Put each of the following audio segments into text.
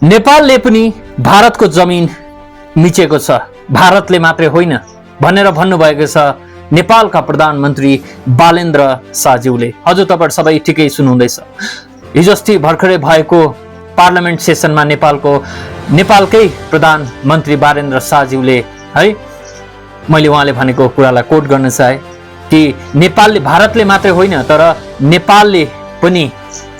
नेपालले पनि भारतको जमिन मिचेको छ, भारतले मात्रै होइन भनेर भन्नुभएको छ नेपालका प्रधानमन्त्री बालेन्द्र शाहज्यूले। हजुर तपाईहरु सबै ठिकै सुन्नुहुँदैछ। हिजो अस्ति भर्खरै भएको पार्लियामेन्ट सेसनमा नेपालकै प्रधानमन्त्री बालेन्द्र शाहज्यूले है मैले उहाँले भनेको कुरालाई कोट गर्न चाहे कि भारतले मात्रै होइन तर नेपालले पनि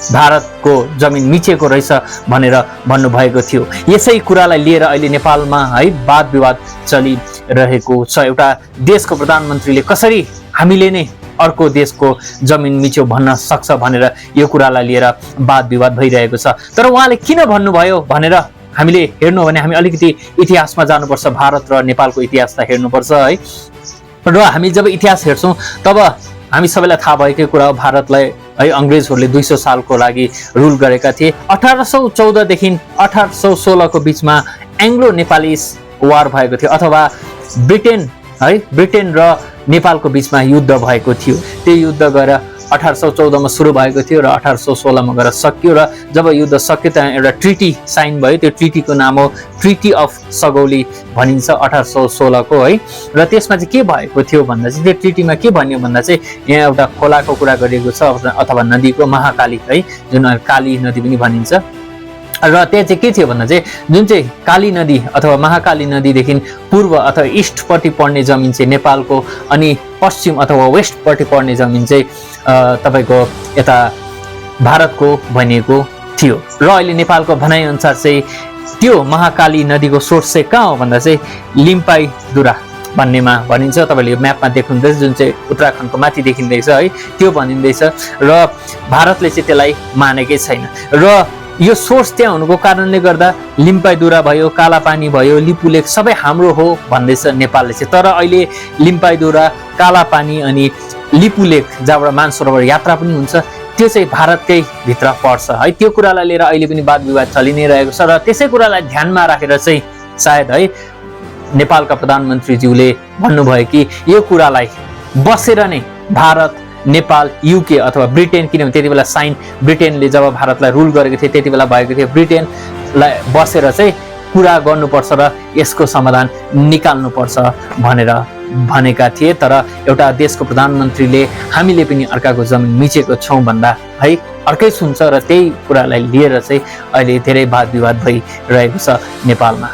भारतको जमिन मिचेको रहेछ भनेर भन्नुभएको थियो। यसै कुरालाई लिएर अहिले नेपालमा है वाद विवाद चलिरहेको छ। एउटा देशको प्रधानमन्त्रीले कसरी हामीले नै अर्को देशको जमिन मिच्यो भन्न सक्छ भनेर यो कुरालाई लिएर वाद विवाद भइरहेको छ। तर उहाँले किन भन्नुभयो भनेर हामीले हेर्नु भने हामी अलिकति इतिहासमा जानुपर्छ, भारत र नेपालको इतिहासलाई हेर्नुपर्छ है। र हामी जब इतिहास हेर्छौं तब हामी सबैलाई थाहा भएकै कुरा हो, भारतलाई है अंग्रेजहरूले 200 सालको लागि रुल गरेका थिए। 1814 देखि 1816 को बीचमा एङ्ग्लो नेपालिज वार भएको थियो अथवा ब्रिटेन र नेपालको बीचमा युद्ध भएको थियो। त्यो युद्ध गएर 1814 मा सुरु भएको थियो र 1816 मा गएर सकियो। र जब युद्ध सकियो त्यहाँ एउटा ट्रिटी साइन भयो, त्यो ट्रिटीको नाम हो ट्रिटी अफ सगौली भनिन्छ 1816 को है। र त्यसमा चाहिँ के भएको थियो भन्दा चाहिँ त्यो ट्रिटीमा के भन्यो भन्दा चाहिँ यहाँ एउटा खोलाको कुरा गरिएको छ अथवा नदीको, महाकाली है, जुन काली नदी पनि भनिन्छ। र त्यहाँ चाहिँ के थियो भन्दा चाहिँ जुन चाहिँ काली नदी अथवा महाकाली नदीदेखि पूर्व अथवा इस्टपट्टि पर्ने जमिन चाहिँ नेपालको, अनि पश्चिम अथवा वेस्टपट्टि पर्ने जमिन चाहिँ तपाईको यता भारतको भनिएको थियो। र अहिले नेपालको भनाइअनुसार चाहिँ त्यो महाकाली नदीको सोर्स चाहिँ कहाँ हो भन्दा चाहिँ लिम्पाइदुरा भन्नेमा भनिन्छ। तपाईले यो म्यापमा देख्नुहुँदैछ जुन चाहिँ उत्तराखण्डको माथि देखिँदैछ है, त्यो भनिँदैछ। र भारतले चाहिँ त्यसलाई मानेकै छैन। र यो सोर्स त्यहाँ हुनुको कारणले गर्दा लिम्पाइदुरा भयो, कालापानी भयो, लिपुलेक सबै हाम्रो हो भन्दैछ नेपालले चाहिँ। तर अहिले लिम्पाइदुरा, कालापानी अनि लिपुलेक जहाँबाट मानसरोवर यात्रा पनि हुन्छ त्यो चाहिँ भारतकै भित्र पर्छ है। त्यो कुरालाई लिएर अहिले पनि वाद विवाद चलि नै रहेको छ। र त्यसै कुरालाई ध्यानमा राखेर चाहिँ सायद है नेपालका प्रधानमन्त्रीज्यूले भन्नुभयो कि यो कुरालाई बसेर नै भारत, नेपाल, युके अथवा ब्रिटेन, किनभने त्यति बेला ब्रिटेनले जब भारतलाई रुल गरेको थियो त्यति बेला भएको थियो, ब्रिटेनलाई बसेर चाहिँ कुरा गर्नुपर्छ र यसको समाधान निकाल्नुपर्छ भनेर भनेका थिए। तर एउटा देशको प्रधानमन्त्रीले हामीले पनि अर्काको जमिन मिचेको छौं भन्दा है अर्कै सुन्छ। र त्यही कुरालाई लिएर चाहिँ अहिले धेरै वाद विवाद भइरहेको छ नेपालमा।